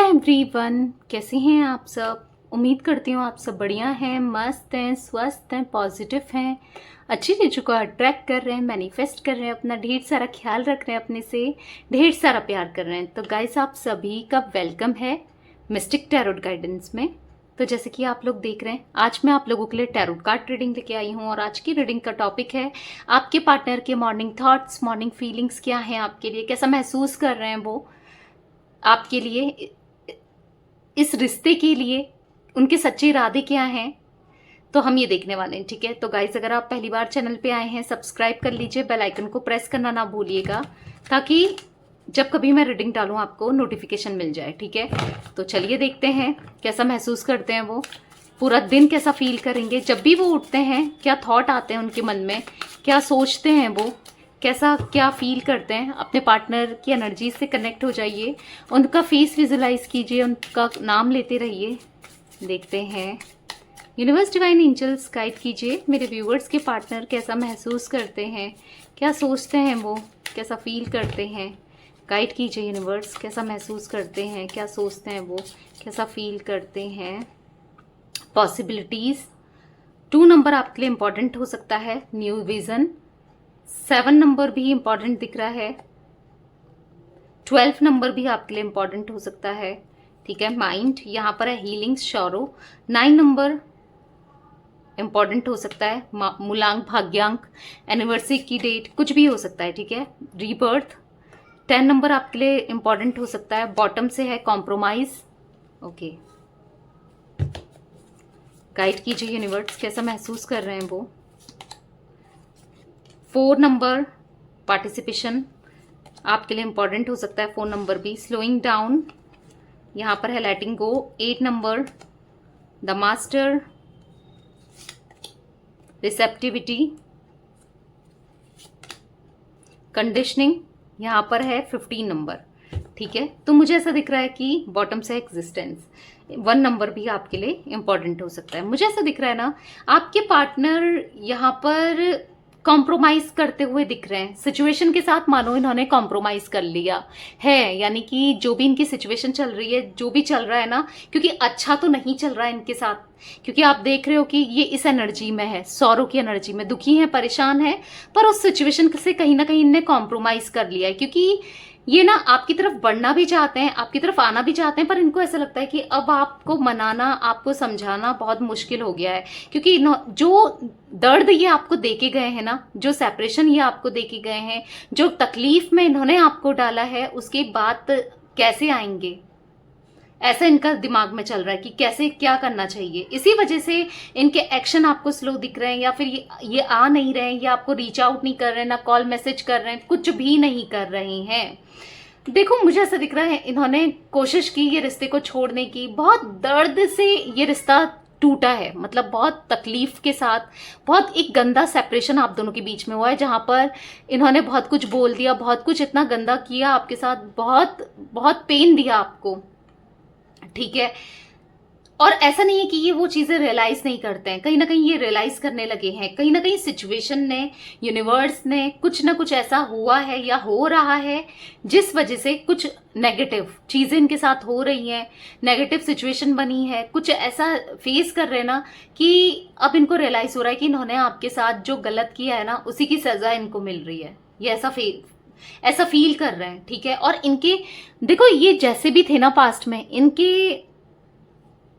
Everyone, कैसे हैं आप सब। उम्मीद करती हूँ आप सब बढ़िया हैं, मस्त हैं, स्वस्थ हैं, पॉजिटिव हैं, अच्छी चीज़ों को अट्रैक्ट कर रहे हैं, मैनिफेस्ट कर रहे हैं, अपना ढेर सारा ख्याल रख रहे हैं, अपने से ढेर सारा प्यार कर रहे हैं। तो गाइस, आप सभी का वेलकम है मिस्टिक टैरोट गाइडेंस में। तो जैसे कि आप लोग देख रहे हैं, आज मैं आप लोगों के लिए टैरोट कार्ड रीडिंग लेके आई हूँ और आज की रीडिंग का टॉपिक है आपके पार्टनर के मॉर्निंग थॉट्स, मॉर्निंग फीलिंग्स क्या हैं आपके लिए, कैसा महसूस कर रहे हैं वो आपके लिए, इस रिश्ते के लिए उनके सच्चे इरादे क्या हैं। तो हम ये देखने वाले हैं, ठीक है। तो गाइस, अगर आप पहली बार चैनल पे आए हैं, सब्सक्राइब कर लीजिए, बेल आइकन को प्रेस करना ना भूलिएगा, ताकि जब कभी मैं रीडिंग डालूं आपको नोटिफिकेशन मिल जाए, ठीक है। तो चलिए देखते हैं कैसा महसूस करते हैं वो, पूरा दिन कैसा फील करेंगे, जब भी वो उठते हैं क्या थॉट आते हैं उनके मन में, क्या सोचते हैं वो, कैसा क्या फील करते हैं। अपने पार्टनर की एनर्जी से कनेक्ट हो जाइए, उनका फेस विजुलाइज कीजिए, उनका नाम लेते रहिए। देखते हैं यूनिवर्स डिवाइन एंजल्स गाइड कीजिए मेरे व्यूवर्स के पार्टनर कैसा महसूस करते हैं, क्या सोचते हैं वो, कैसा फील करते हैं। गाइड कीजिए यूनिवर्स, कैसा महसूस करते हैं, क्या सोचते हैं वो, कैसा फील करते हैं। पॉसिबिलिटीज़ 2 नंबर आपके लिए इम्पॉर्टेंट हो सकता है, न्यू विजन। 7 नंबर भी इम्पॉर्टेंट दिख रहा है, 12 नंबर भी आपके लिए इम्पॉर्टेंट हो सकता है, ठीक है। माइंड यहाँ पर है, हीलिंग, शौरो। 9 नंबर इम्पॉर्टेंट हो सकता है, मूलांक, भाग्यांक, एनिवर्सरी की डेट, कुछ भी हो सकता है, ठीक है। रीबर्थ। 10 नंबर आपके लिए इम्पॉर्टेंट हो सकता है, बॉटम से है, कॉम्प्रोमाइज। ओके, गाइड कीजिए यूनिवर्स, कैसा महसूस कर रहे हैं वो। 4 नंबर पार्टिसिपेशन आपके लिए इम्पॉर्टेंट हो सकता है, 4 नंबर भी। स्लोइंग डाउन यहाँ पर है, लेटिंग गो। 8 number the master, receptivity, conditioning यहाँ पर है 15 नंबर, ठीक है। तो मुझे ऐसा दिख रहा है कि बॉटम से एग्जिस्टेंस। 1 नंबर भी आपके लिए इम्पॉर्टेंट हो सकता है। मुझे ऐसा दिख रहा है ना, आपके पार्टनर यहाँ पर कॉम्प्रोमाइज करते हुए दिख रहे हैं सिचुएशन के साथ, मानो इन्होंने कॉम्प्रोमाइज कर लिया है, यानी कि जो भी इनकी सिचुएशन चल रही है, जो भी चल रहा है ना, क्योंकि अच्छा तो नहीं चल रहा है इनके साथ, क्योंकि आप देख रहे हो कि ये इस एनर्जी में है, सौरों की एनर्जी में, दुखी है, परेशान है, पर उस सिचुएशन से कहीं ना कहीं इनने कॉम्प्रोमाइज कर लिया है, क्योंकि ये ना आपकी तरफ बढ़ना भी चाहते हैं, आपकी तरफ आना भी चाहते हैं, पर इनको ऐसा लगता है कि अब आपको मनाना, आपको समझाना बहुत मुश्किल हो गया है, क्योंकि जो दर्द ये आपको देके गए हैं ना, जो सेपरेशन ये आपको देके गए हैं, जो तकलीफ में इन्होंने आपको डाला है, उसके बाद कैसे आएंगे, ऐसा इनका दिमाग में चल रहा है कि कैसे क्या करना चाहिए। इसी वजह से इनके एक्शन आपको स्लो दिख रहे हैं, या फिर ये आ नहीं रहे हैं, या आपको रीच आउट नहीं कर रहे हैं, ना कॉल मैसेज कर रहे हैं, कुछ भी नहीं कर रहे हैं। देखो, मुझे ऐसा दिख रहा है इन्होंने कोशिश की ये रिश्ते को छोड़ने की, बहुत दर्द से ये रिश्ता टूटा है, मतलब बहुत तकलीफ के साथ, बहुत एक गंदा सेपरेशन आप दोनों के बीच में हुआ है, जहां पर इन्होंने बहुत कुछ बोल दिया, बहुत कुछ इतना गंदा किया आपके साथ, बहुत बहुत पेन दिया आपको, ठीक है। और ऐसा नहीं है कि ये वो चीजें रियलाइज नहीं करते हैं, कहीं ना कहीं ये रियलाइज करने लगे हैं, कहीं ना कहीं सिचुएशन ने, यूनिवर्स ने, कुछ ना कुछ ऐसा हुआ है या हो रहा है जिस वजह से कुछ नेगेटिव चीजें इनके साथ हो रही हैं, नेगेटिव सिचुएशन बनी है, कुछ ऐसा फेस कर रहे हैं ना कि अब इनको रियलाइज हो रहा है कि इन्होंने आपके साथ जो गलत किया है ना, उसी की सजा इनको मिल रही है, ये ऐसा फील कर रहे हैं, ठीक है। और इनके देखो, ये जैसे भी थे ना पास्ट में, इनके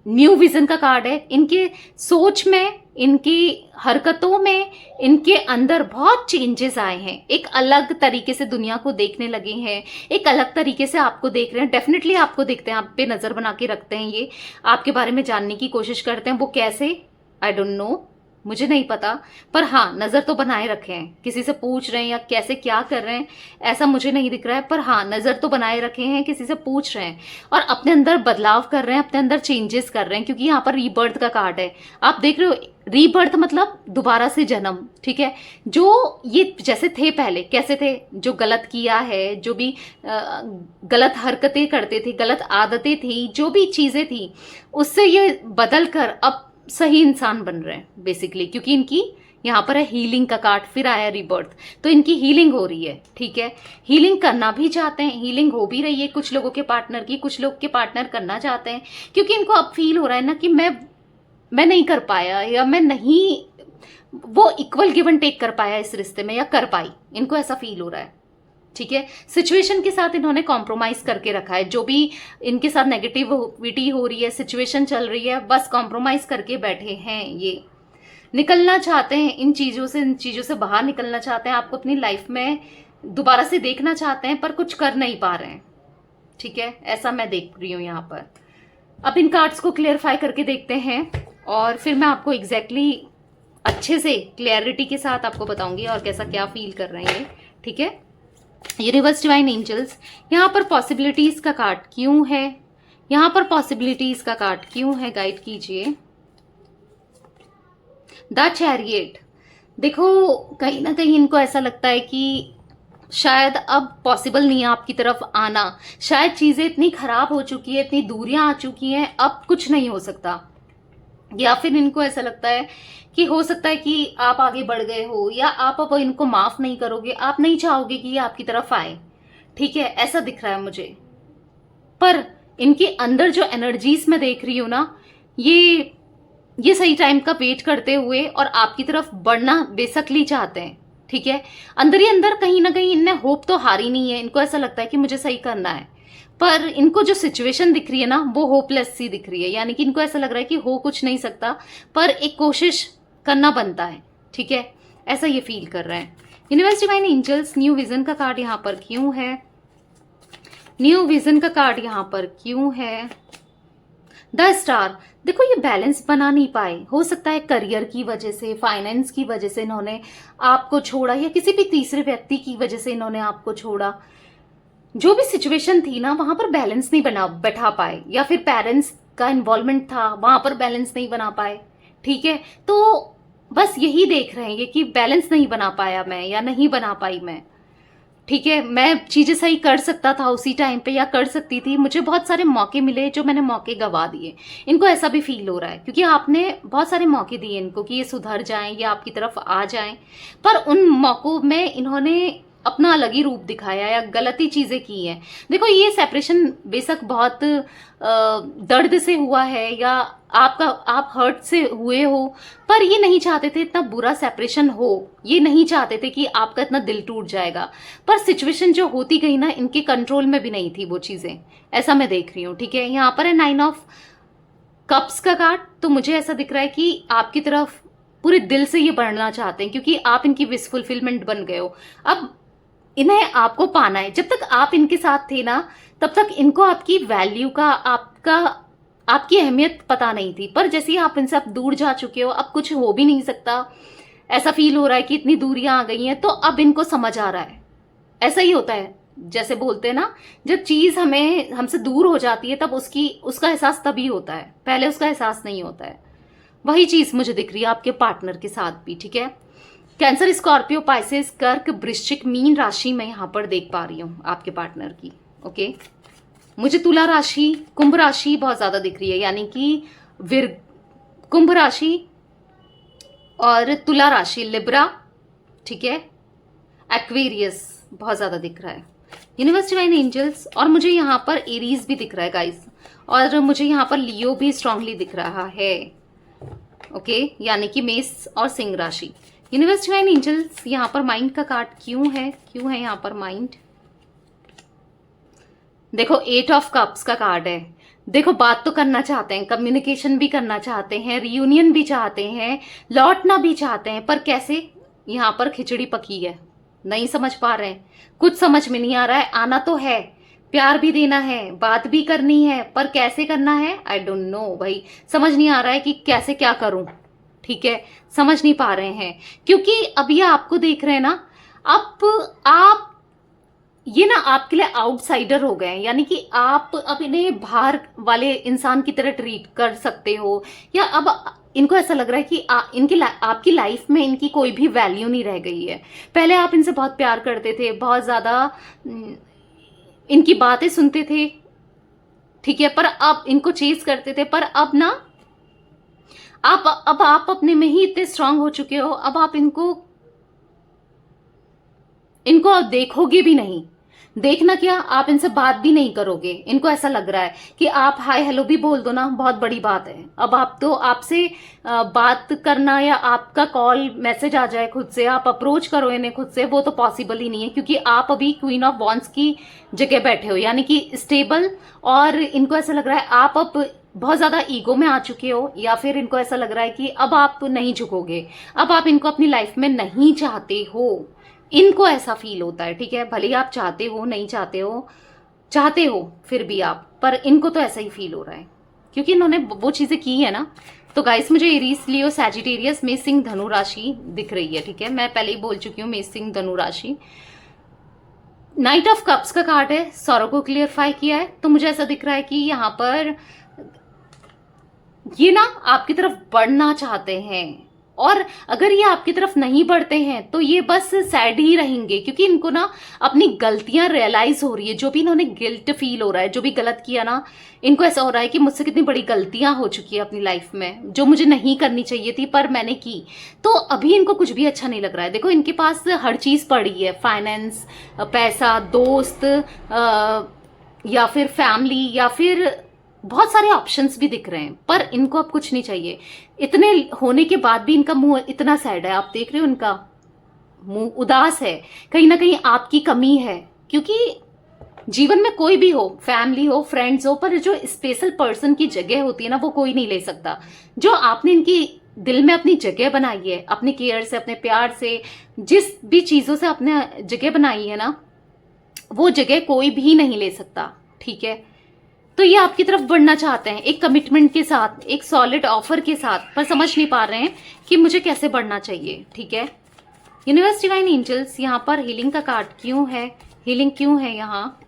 न्यू विजन का कार्ड है, इनके सोच में, इनकी हरकतों में, इनके अंदर बहुत चेंजेस आए हैं, एक अलग तरीके से दुनिया को देखने लगे हैं, एक अलग तरीके से आपको देख रहे हैं, डेफिनेटली आपको देखते हैं, आप पे नजर बना के रखते हैं, ये आपके बारे में जानने की कोशिश करते हैं। वो कैसे, आई डोंट नो, मुझे नहीं पता, पर हाँ, नजर तो बनाए रखे हैं, किसी से पूछ रहे हैं या कैसे क्या कर रहे हैं ऐसा मुझे नहीं दिख रहा है, पर हाँ, नजर तो बनाए रखे हैं, किसी से पूछ रहे हैं और अपने अंदर बदलाव कर रहे हैं, अपने अंदर चेंजेस कर रहे हैं, क्योंकि यहाँ पर रीबर्थ का कार्ड है। आप देख रहे हो, रीबर्थ मतलब दोबारा से जन्म, ठीक है। जो ये जैसे थे पहले, कैसे थे, जो गलत किया है, जो भी गलत हरकतें करते थे, गलत आदतें थी, जो भी चीजें थी, उससे ये बदल कर अब सही इंसान बन रहे हैं बेसिकली, क्योंकि इनकी यहाँ पर है हीलिंग का कार्ड, फिर आया रिबर्थ। तो इनकी हीलिंग हो रही है, ठीक है, हीलिंग करना भी चाहते हैं, हीलिंग हो भी रही है कुछ लोगों के पार्टनर की, कुछ लोग के पार्टनर करना चाहते हैं, क्योंकि इनको अब फील हो रहा है ना कि मैं नहीं कर पाया, या मैं नहीं वो इक्वल गिव एंड टेक कर पाया इस रिश्ते में, या कर पाई, इनको ऐसा फील हो रहा है, ठीक है। सिचुएशन के साथ इन्होंने कॉम्प्रोमाइज करके रखा है, जो भी इनके साथ नेगेटिविटी हो रही है, सिचुएशन चल रही है, बस कॉम्प्रोमाइज करके बैठे हैं। ये निकलना चाहते हैं इन चीज़ों से बाहर निकलना चाहते हैं, आपको अपनी लाइफ में दोबारा से देखना चाहते हैं, पर कुछ कर नहीं पा रहे हैं, ठीक है, ऐसा मैं देख रही हूँ यहाँ पर। अब इन कार्ड्स को क्लियरफाई करके देखते हैं और फिर मैं आपको एग्जैक्टली अच्छे से क्लियरिटी के साथ आपको बताऊंगी और कैसा क्या फील कर रहे हैं, ठीक है। यूनिवर्स डिवाइन एंजल्स, यहाँ पर पॉसिबिलिटीज का कार्ड क्यों है, यहाँ पर पॉसिबिलिटीज का कार्ड क्यों है, गाइड कीजिए। द चैरियट, देखो कहीं ना कहीं इनको ऐसा लगता है कि शायद अब पॉसिबल नहीं है आपकी तरफ आना, शायद चीजें इतनी खराब हो चुकी है, इतनी दूरियां आ चुकी हैं, अब कुछ नहीं हो सकता, या फिर इनको ऐसा लगता है कि हो सकता है कि आप आगे बढ़ गए हो, या आप अब इनको माफ नहीं करोगे, आप नहीं चाहोगे कि ये आपकी तरफ आए, ठीक है, ऐसा दिख रहा है मुझे। पर इनके अंदर जो एनर्जीज मैं देख रही हूं ना, ये सही टाइम का वेट करते हुए और आपकी तरफ बढ़ना बेसकली चाहते हैं, ठीक है। अंदर ही अंदर कहीं ना कहीं इनने होप तो हारी नहीं है, इनको ऐसा लगता है कि मुझे सही करना है, पर इनको जो सिचुएशन दिख रही है ना वो होपलेस सी दिख रही है, यानी कि इनको ऐसा लग रहा है कि हो कुछ नहीं सकता, पर एक कोशिश करना बनता है, ठीक है, ऐसा ये फील कर रहे हैं। Universe divine angels, new vision का कार्ड यहाँ पर क्यों है, न्यू विजन का कार्ड यहाँ पर क्यों है। द स्टार, देखो ये बैलेंस बना नहीं पाए, हो सकता है करियर की वजह से, फाइनेंस की वजह से इन्होंने आपको छोड़ा, या किसी भी तीसरे व्यक्ति की वजह से इन्होंने आपको छोड़ा। जो भी सिचुएशन थी ना वहां पर बैलेंस नहीं बैठा पाए, या फिर पेरेंट्स का इन्वॉल्वमेंट था वहां पर बैलेंस नहीं बना पाए, ठीक है। तो बस यही देख रहे हैं कि बैलेंस नहीं बना पाया मैं, या नहीं बना पाई मैं, ठीक है। मैं चीजें सही कर सकता था उसी टाइम पे, या कर सकती थी, मुझे बहुत सारे मौके मिले जो मैंने मौके गवा दिए, इनको ऐसा भी फील हो रहा है, क्योंकि आपने बहुत सारे मौके दिए इनको कि ये सुधर जाएं या आपकी तरफ आ जाएं, पर उन मौकों में इन्होंने अपना अलग ही रूप दिखाया या गलती चीजें की हैं। देखो ये सेपरेशन बेशक बहुत दर्द से हुआ है, या आप हर्ट से हुए हो, पर ये नहीं चाहते थे इतना बुरा सेपरेशन हो, ये नहीं चाहते थे कि आपका इतना दिल टूट जाएगा, पर सिचुएशन जो होती गई ना इनके कंट्रोल में भी नहीं थी वो चीजें, ऐसा मैं देख रही हूँ, ठीक है। यहाँ पर है 9 ऑफ कप्स का कार्ड, तो मुझे ऐसा दिख रहा है कि आपकी तरफ पूरे दिल से ये बढ़ना चाहते हैं, क्योंकि आप इनकी विश फुलफिलमेंट बन गए हो। अब इन्हें आपको पाना है, जब तक आप इनके साथ थे ना तब तक इनको आपकी वैल्यू का, आपकी अहमियत पता नहीं थी, पर जैसे ही आप इनसे अब दूर जा चुके हो, अब कुछ हो भी नहीं सकता, ऐसा फील हो रहा है कि इतनी दूरियां आ गई हैं, तो अब इनको समझ आ रहा है। ऐसा ही होता है, जैसे बोलते हैं ना, जब चीज हमसे दूर हो जाती है तब उसका एहसास तभी होता है, पहले उसका एहसास नहीं होता है। वही चीज मुझे दिख रही है आपके पार्टनर के साथ भी, ठीक है। कैंसर, स्कॉर्पियो, पाइसेस, कर्क, वृश्चिक, मीन राशि मैं यहाँ पर देख पा रही हूँ आपके पार्टनर की, ओके। मुझे तुला राशि, कुंभ राशि बहुत ज्यादा दिख रही है, यानी कि कुंभ राशि और तुला राशि, लिब्रा, ठीक है, एक्वेरियस बहुत ज्यादा दिख रहा है। यूनिवर्स डिवाइन एंजल्स, और मुझे यहाँ पर एरीज भी दिख रहा है गाइस, और मुझे यहाँ पर लियो भी स्ट्रांगली दिख रहा है, ओके, यानी कि मेष और सिंह राशि। यूनिवर्स डिवाइन एंजल्स, यहाँ पर माइंड का कार्ड क्यों है यहाँ पर माइंड। देखो 8 ऑफ कप्स का कार्ड है, देखो बात तो करना चाहते हैं, कम्युनिकेशन भी करना चाहते हैं, रियूनियन भी चाहते हैं, लौटना भी चाहते हैं, पर कैसे, यहाँ पर खिचड़ी पकी है, नहीं समझ पा रहे हैं, कुछ समझ में नहीं आ रहा है। आना तो है, प्यार भी देना है, बात भी करनी है, पर कैसे करना है आई डोंट नो भाई, समझ नहीं आ रहा है कि कैसे क्या करूं, ठीक है, समझ नहीं पा रहे हैं, क्योंकि अब ये आपको देख रहे हैं ना, अब आप ये ना आपके लिए आउटसाइडर हो गए हैं, यानी कि आप अब इन्हें बाहर वाले इंसान की तरह ट्रीट कर सकते हो, या अब इनको ऐसा लग रहा है कि आपकी लाइफ में इनकी कोई भी वैल्यू नहीं रह गई है। पहले आप इनसे बहुत प्यार करते थे, बहुत ज्यादा इनकी बातें सुनते थे, ठीक है, पर अब इनको चेज करते थे, पर अब ना अब आप अपने में ही इतने स्ट्रांग हो चुके हो, अब आप इनको अब देखोगे भी नहीं। देखना क्या, आप इनसे बात भी नहीं करोगे। इनको ऐसा लग रहा है कि आप हाय हेलो भी बोल दो ना, बहुत बड़ी बात है। अब आप तो आपसे बात करना या आपका कॉल मैसेज आ जाए खुद से, आप अप्रोच करो इन्हें खुद से, वो तो पॉसिबल ही नहीं है, क्योंकि आप अभी क्वीन ऑफ वॉन्ड्स की जगह बैठे हो, यानी कि स्टेबल। और इनको ऐसा लग रहा है आप अब बहुत ज्यादा ईगो में आ चुके हो, या फिर इनको ऐसा लग रहा है कि अब आप नहीं झुकोगे, अब आप इनको अपनी लाइफ में नहीं चाहते हो। इनको ऐसा फील होता है, ठीक है। भले ही आप चाहते हो नहीं चाहते हो फिर भी आप, पर इनको तो ऐसा ही फील हो रहा है, क्योंकि इन्होंने वो चीजें की है ना। तो गाइस, मुझे एरीज, लियो, सैजिटेरियस, मेष, सिंह, धनु राशि दिख रही है, ठीक है। मैं पहले ही बोल चुकी हूँ मेष, सिंह, धनु राशि। नाइट ऑफ कप्स का कार्ड है, सौरव को क्लियरफाई किया है। तो मुझे ऐसा दिख रहा है कि यहाँ पर ये ना आपकी तरफ बढ़ना चाहते हैं, और अगर ये आपकी तरफ नहीं बढ़ते हैं तो ये बस सैड ही रहेंगे, क्योंकि इनको ना अपनी गलतियां रियलाइज हो रही है। जो भी इन्होंने गिल्ट फील हो रहा है, जो भी गलत किया ना, इनको ऐसा हो रहा है कि मुझसे कितनी बड़ी गलतियां हो चुकी है अपनी लाइफ में, जो मुझे नहीं करनी चाहिए थी पर मैंने की। तो अभी इनको कुछ भी अच्छा नहीं लग रहा है। देखो, इनके पास हर चीज पड़ी है, फाइनेंस, पैसा, दोस्त, या फिर फैमिली, या फिर बहुत सारे ऑप्शंस भी दिख रहे हैं, पर इनको अब कुछ नहीं चाहिए। इतने होने के बाद भी इनका मुंह इतना सैड है, आप देख रहे हो, इनका मुंह उदास है। कहीं ना कहीं आपकी कमी है, क्योंकि जीवन में कोई भी हो, फैमिली हो, फ्रेंड्स हो, पर जो स्पेशल पर्सन की जगह होती है ना, वो कोई नहीं ले सकता। जो आपने इनकी दिल में अपनी जगह बनाई है, अपने केयर से, अपने प्यार से, जिस भी चीजों से अपने जगह बनाई है ना, वो जगह कोई भी नहीं ले सकता, ठीक है। तो ये आपकी तरफ बढ़ना चाहते हैं एक कमिटमेंट के साथ, एक सॉलिड ऑफर के साथ, पर समझ नहीं पा रहे हैं कि मुझे कैसे बढ़ना चाहिए, ठीक है। यूनिवर्स, डिवाइन एंजल्स, यहाँ पर हीलिंग का कार्ड क्यों है, हीलिंग क्यों है यहाँ।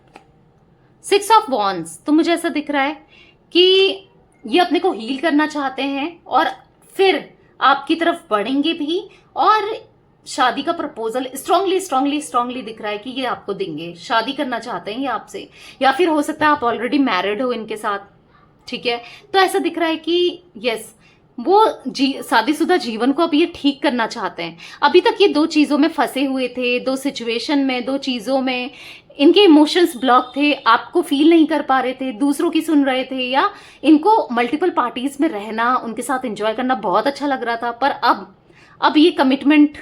6 ऑफ वॉन्ड्स। तो मुझे ऐसा दिख रहा है कि ये अपने को हील करना चाहते हैं, और फिर आपकी तरफ बढ़ेंगे भी, और शादी का प्रपोजल स्ट्रांगली दिख रहा है कि ये आपको देंगे। शादी करना चाहते हैं ये आपसे, या फिर हो सकता है आप ऑलरेडी मैरिड हो इनके साथ, ठीक है। तो ऐसा दिख रहा है कि यस, वो शादीशुदा जीवन को अब ये ठीक करना चाहते हैं। अभी तक ये दो चीजों में फंसे हुए थे, दो सिचुएशन में, दो चीजों में इनके इमोशंस ब्लॉक थे, आपको फील नहीं कर पा रहे थे, दूसरों की सुन रहे थे, या इनको मल्टीपल पार्टीज में रहना, उनके साथ एंजॉय करना बहुत अच्छा लग रहा था। पर अब ये कमिटमेंट,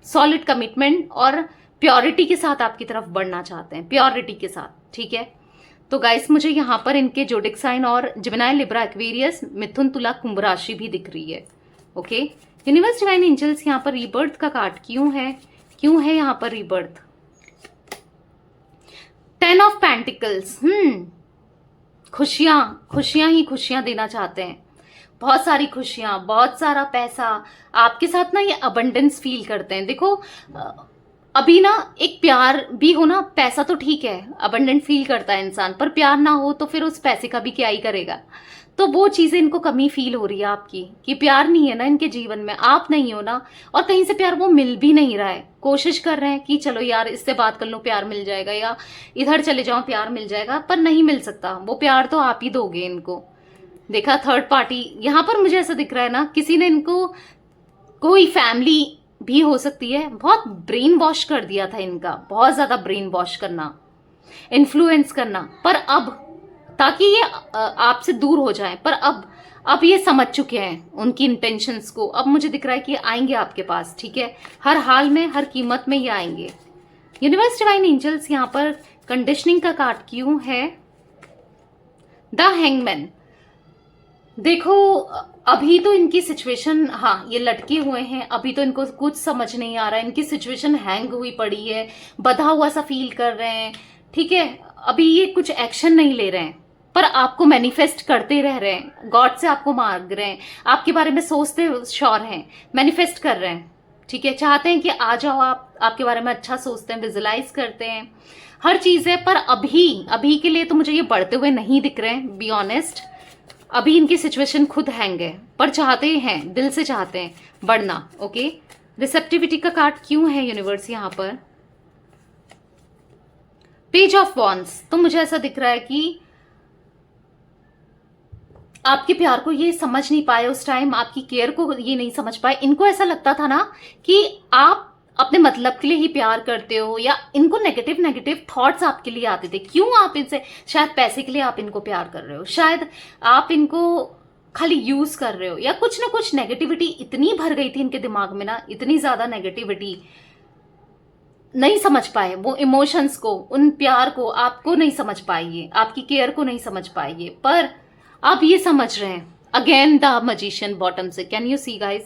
सॉलिड कमिटमेंट और प्योरिटी के साथ आपकी तरफ बढ़ना चाहते हैं, प्योरिटी के साथ, ठीक है। तो गाइस, मुझे यहाँ पर इनके जोडिक साइन और जेमिनी, लिब्रा, एक्वेरियस, मिथुन, तुला, कुंभ राशि भी दिख रही है, ओके। यूनिवर्स, डिवाइन एंजल्स, यहाँ पर रीबर्थ का कार्ड क्यों है यहाँ पर रीबर्थ। 10 of pentacles. खुशियां ही खुशियां देना चाहते हैं, बहुत सारी खुशियां, बहुत सारा पैसा आपके साथ ना, ये अबंडेंस फील करते हैं। देखो, अभी ना एक प्यार भी हो ना, पैसा तो ठीक है, अबंडेंट फील करता है इंसान, पर प्यार ना हो तो फिर उस पैसे का भी क्या ही करेगा। तो वो चीजें इनको कमी फील हो रही है आपकी, कि प्यार नहीं है ना इनके जीवन में, आप नहीं हो ना, और कहीं से प्यार वो मिल भी नहीं रहा है। कोशिश कर रहे हैं कि चलो यार इससे बात कर लो, प्यार मिल जाएगा, या इधर चले जाओ प्यार मिल जाएगा, पर नहीं मिल सकता। वो प्यार तो आप ही दोगे इनको। देखा, थर्ड पार्टी यहाँ पर मुझे ऐसा दिख रहा है ना, किसी ने इनको, कोई फैमिली भी हो सकती है, बहुत ब्रेन वॉश कर दिया था इनका, बहुत ज्यादा ब्रेन वॉश करना, इन्फ्लुएंस करना, पर अब, ताकि ये आपसे दूर हो जाए, पर अब ये समझ चुके हैं उनकी इंटेंशंस को। अब मुझे दिख रहा है कि आएंगे आपके पास, ठीक है, हर हाल में, हर कीमत में ये आएंगे। यूनिवर्स, डिवाइन एंजल्स, यहाँ पर कंडीशनिंग का कार्ड क्यों है। The hangman. देखो, अभी तो इनकी सिचुएशन, हाँ, ये लटके हुए हैं, अभी तो इनको कुछ समझ नहीं आ रहा है, इनकी सिचुएशन हैंग हुई पड़ी है, बधा हुआ सा फील कर रहे हैं, ठीक है। अभी ये कुछ एक्शन नहीं ले रहे हैं, पर आपको मैनिफेस्ट करते रह रहे हैं, गॉड से आपको मांग रहे हैं, आपके बारे में सोचते श्योर हैं, मैनिफेस्ट कर रहे हैं, ठीक है। चाहते हैं कि आ जाओ, आपके बारे में अच्छा सोचते हैं, विजुलाइज करते हैं, हर चीज है। पर अभी के लिए तो मुझे ये बढ़ते हुए नहीं दिख रहे हैं, बी ऑनेस्ट। अभी इनकी सिचुएशन खुद हैंग है, पर चाहते हैं, दिल से चाहते हैं बढ़ना, ओके। रिसेप्टिविटी का कार्ड क्यों है यूनिवर्स यहाँ पर। Page of wands. तो मुझे ऐसा दिख रहा है कि आपके प्यार को ये समझ नहीं पाए, उस टाइम आपकी केयर को ये नहीं समझ पाए। इनको ऐसा लगता था ना कि आप अपने मतलब के लिए ही प्यार करते हो, या इनको नेगेटिव नेगेटिव थॉट्स आपके लिए आते थे। क्यों आप इनसे, शायद पैसे के लिए आप इनको प्यार कर रहे हो, शायद आप इनको खाली यूज कर रहे हो, या कुछ ना कुछ नेगेटिविटी इतनी भर गई थी इनके दिमाग में ना, इतनी ज्यादा नेगेटिविटी, नहीं समझ पाए वो इमोशंस को, उन प्यार को, आपको नहीं समझ पाइए, आपकी केयर को नहीं समझ पाइए। पर आप ये समझ रहे हैं। अगेन द मजिशियन बॉटम से, कैन यू सी गाइज,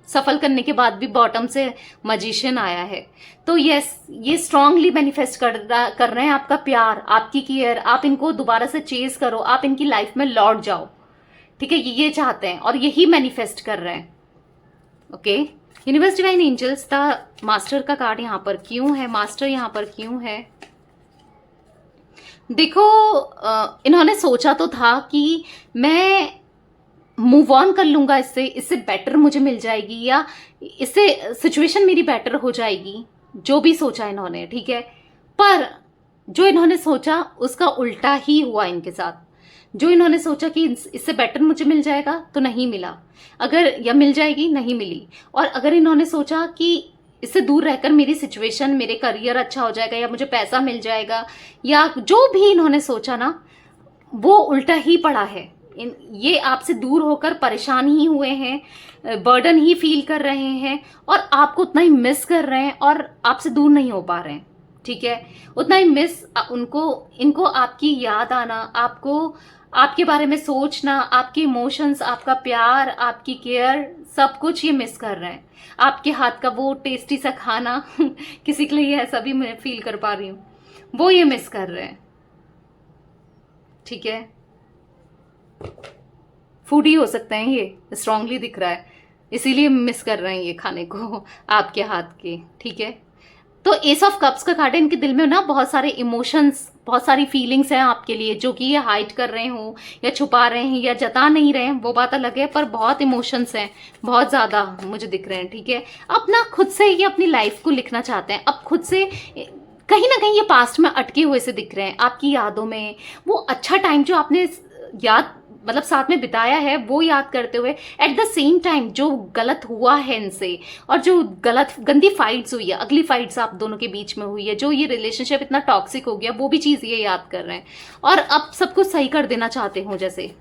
सफल करने के बाद भी बॉटम से मजिशियन आया है। तो यस, ये स्ट्रांगली मैनिफेस्ट कर रहे हैं आपका प्यार, आपकी केयर। आप इनको दोबारा से चेज करो, आप इनकी लाइफ में लौट जाओ, ठीक है, ये चाहते हैं और यही मैनिफेस्ट कर रहे हैं। Okay, universe divine angels, the master का कार्ड यहाँ पर क्यों है, मास्टर यहाँ पर क्यों है? देखो, इन्होंने सोचा तो था कि मैं मूव ऑन कर लूंगा, इससे बेटर मुझे मिल जाएगी, या इससे सिचुएशन मेरी बेटर हो जाएगी, जो भी सोचा इन्होंने, ठीक है। पर जो इन्होंने सोचा उसका उल्टा ही हुआ इनके साथ। जो इन्होंने सोचा कि इससे बेटर मुझे मिल जाएगा, तो नहीं मिला, अगर या मिल जाएगी, नहीं मिली। और अगर इन्होंने सोचा कि इससे दूर रहकर मेरी सिचुएशन, मेरे करियर अच्छा हो जाएगा, या मुझे पैसा मिल जाएगा, या जो भी इन्होंने सोचा ना, वो उल्टा ही पड़ा है। ये आपसे दूर होकर परेशान ही हुए हैं, बर्डन ही फील कर रहे हैं, और आपको उतना ही मिस कर रहे हैं, और आपसे दूर नहीं हो पा रहे हैं, ठीक है। उतना ही मिस इनको आपकी याद आना, आपको आपके बारे में सोचना, आपके इमोशंस, आपका प्यार, आपकी केयर, सब कुछ ये मिस कर रहे हैं। आपके हाथ का वो टेस्टी सा खाना किसी के लिए ऐसा भी मैं फील कर पा रही हूँ, वो ये मिस कर रहे हैं, ठीक है। फूडी हो सकते हैं, ये स्ट्रांगली दिख रहा है, इसीलिए मिस कर रहे हैं ये खाने को आपके हाथ के, ठीक है। तो एस ऑफ कप्स का कार्ड है, इनके दिल में ना बहुत सारे इमोशंस, बहुत सारी फीलिंग्स हैं आपके लिए, जो कि ये हाइड कर रहे हो, या छुपा रहे हैं, या जता नहीं रहे हैं, वो बात अलग है। पर बहुत इमोशंस हैं, बहुत ज्यादा मुझे दिख रहे हैं, ठीक है। अब ना खुद से ये अपनी लाइफ को लिखना चाहते हैं, अब खुद से कहीं ना कहीं ये पास्ट में अटके हुए से दिख रहे हैं, आपकी यादों में। वो अच्छा टाइम जो आपने याद, मतलब साथ में बिताया है, वो याद करते हुए, एट द सेम टाइम जो गलत हुआ है इनसे, और जो गंदी फाइट्स हुई है, अगली फाइट्स आप दोनों के बीच में हुई है, जो ये रिलेशनशिप इतना टॉक्सिक हो गया, वो भी चीज ये याद कर रहे हैं, और अब सब कुछ सही कर देना चाहते हो, जैसे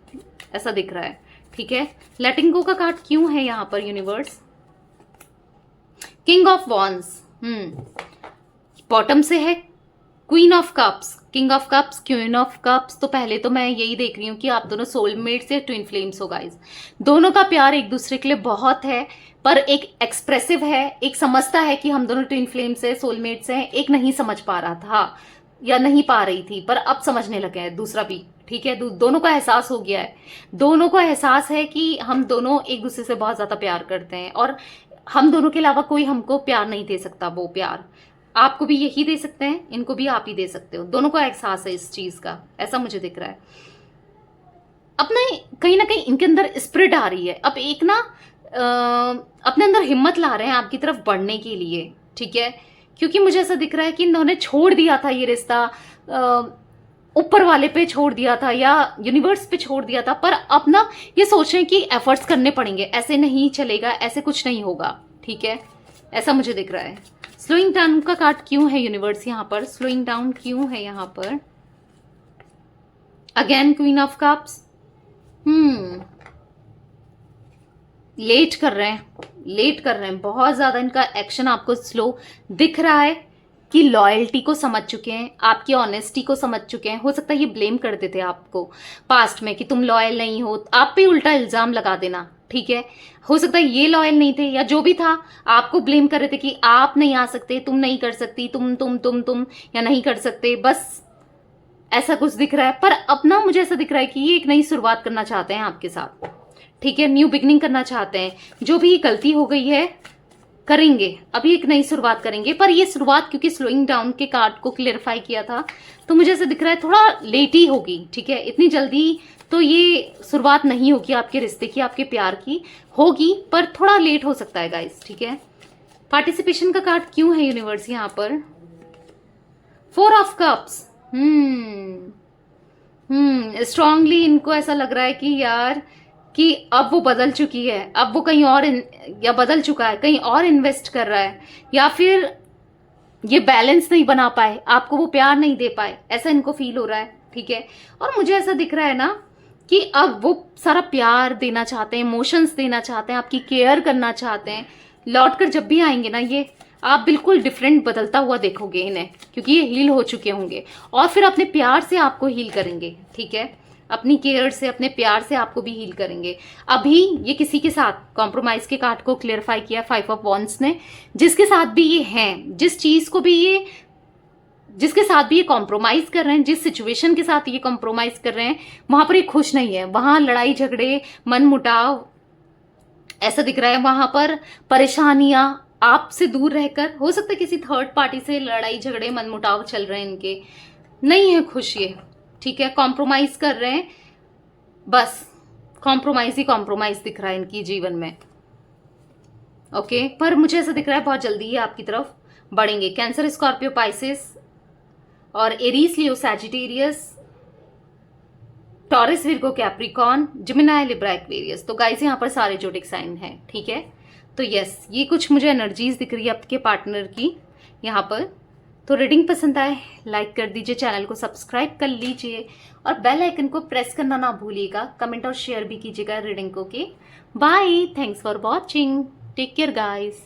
ऐसा दिख रहा है, ठीक है। लेटिंग गो का कार्ड क्यों है यहाँ पर universe? King of wands, bottom से है queen of cups, king of cups, queen of cups. तो पहले तो मैं यही देख रही हूँ कि आप दोनों सोलमेट्स या ट्विन फ्लेम्स हो गाइज। दोनों का प्यार एक दूसरे के लिए बहुत है, पर एक एक्सप्रेसिव है, एक समझता है कि हम दोनों ट्विन फ्लेम्स है, सोलमेट्स हैं, एक नहीं समझ पा रहा था या नहीं पा रही थी, पर अब समझने लगे हैं दूसरा भी, ठीक है। दोनों को एहसास हो गया है, दोनों को एहसास है कि हम दोनों एक दूसरे से बहुत ज्यादा प्यार करते हैं, और हम दोनों के अलावा कोई हमको प्यार नहीं दे सकता। वो प्यार आपको भी यही दे सकते हैं, इनको भी आप ही दे सकते हो। दोनों को एहसास है इस चीज का, ऐसा मुझे दिख रहा है। अब ना कहीं इनके अंदर स्पिरिट आ रही है, अब एक ना अपने अंदर हिम्मत ला रहे हैं आपकी तरफ बढ़ने के लिए, ठीक है। क्योंकि मुझे ऐसा दिख रहा है कि इन्होंने छोड़ दिया था ये रिश्ता, ऊपर वाले पे छोड़ दिया था या यूनिवर्स पे छोड़ दिया था, पर अब ना ये सोच रहे हैं कि एफर्ट्स करने पड़ेंगे, ऐसे नहीं चलेगा, ऐसे कुछ नहीं होगा, ठीक है, ऐसा मुझे दिख रहा है। स्लोइंग डाउन का कार्ड क्यों है यूनिवर्स यहाँ पर? स्लोइंग डाउन क्यों है यहाँ पर? Again queen of cups, late कर रहे हैं बहुत ज्यादा। इनका एक्शन आपको स्लो दिख रहा है कि लॉयल्टी को समझ चुके हैं, आपकी ऑनेस्टी को समझ चुके हैं। हो सकता है ये ब्लेम करते थे आपको पास्ट में कि तुम लॉयल नहीं हो, आप पे उल्टा इल्जाम लगा देना, ठीक है। हो सकता है ये लॉयल नहीं थे, या जो भी था आपको ब्लेम कर रहे थे कि आप नहीं आ सकते, तुम नहीं कर सकती, तुम या नहीं कर सकते, बस ऐसा कुछ दिख रहा है। पर अब ना मुझे ऐसा दिख रहा है कि ये एक नई शुरुआत करना चाहते हैं आपके साथ, ठीक है, न्यू बिगनिंग करना चाहते हैं। जो भी गलती हो गई है करेंगे, अभी एक नई शुरुआत करेंगे। पर ये शुरुआत, क्योंकि स्लोइंग डाउन के कार्ड को क्लियरिफाई किया था, तो मुझे ऐसा दिख रहा है थोड़ा लेट ही होगी, ठीक है। इतनी जल्दी तो ये शुरुआत नहीं होगी आपके रिश्ते की, आपके प्यार की होगी, पर थोड़ा लेट हो सकता है गाइस, ठीक है। पार्टिसिपेशन का कार्ड क्यों है यूनिवर्स यहाँ पर? 4 ऑफ कप्स, स्ट्रांगली इनको ऐसा लग रहा है कि यार कि अब वो बदल चुकी है, अब वो कहीं और या बदल चुका है, कहीं और इन्वेस्ट कर रहा है, या फिर ये बैलेंस नहीं बना पाए, आपको वो प्यार नहीं दे पाए, ऐसा इनको फील हो रहा है। ठीक है, और मुझे ऐसा दिख रहा है ना कि अब वो सारा प्यार देना चाहते हैं, इमोशंस देना चाहते हैं, आपकी केयर करना चाहते हैं। लौट कर जब भी आएंगे ना ये, आप बिल्कुल डिफरेंट बदलता हुआ देखोगे इन्हें, क्योंकि ये हील हो चुके होंगे और फिर अपने प्यार से आपको हील करेंगे। ठीक है, अपनी केयर से, अपने प्यार से आपको भी हील करेंगे। अभी ये किसी के साथ कॉम्प्रोमाइज के कार्ड को क्लियरफाई किया 5 ऑफ वॉन्ड्स ने, जिसके साथ भी ये हैं, जिस चीज को भी ये, जिसके साथ भी ये कॉम्प्रोमाइज कर रहे हैं, जिस सिचुएशन के साथ ये कॉम्प्रोमाइज कर रहे हैं, वहां पर ये खुश नहीं है। वहां लड़ाई झगड़े, मन मुटाव ऐसा दिख रहा है। वहां पर परेशानियां, आपसे दूर रहकर, हो सकता है किसी थर्ड पार्टी से लड़ाई झगड़े मन मुटाव चल रहे हैं इनके, नहीं है खुश ये। ठीक है, कॉम्प्रोमाइज कर रहे हैं, बस कॉम्प्रोमाइज ही कॉम्प्रोमाइज दिख रहा है इनकी जीवन में। ओके, पर मुझे ऐसा दिख रहा है बहुत जल्दी ही आपकी तरफ बढ़ेंगे। कैंसर, स्कॉर्पियो, पाइसेस और Aries, Leo, Sagittarius, Taurus, Virgo, Capricorn, Gemini, Libra, Aquarius. तो गाइस यहाँ पर सारे जोडिक साइन हैं। ठीक है, तो यस, ये कुछ मुझे एनर्जीज दिख रही है आपके पार्टनर की यहाँ पर। तो रीडिंग पसंद आए लाइक कर दीजिए, चैनल को सब्सक्राइब कर लीजिए और बेल आइकन को प्रेस करना ना भूलिएगा। कमेंट और शेयर भी कीजिएगा रीडिंग को। Okay bye, thanks for watching, take care guys.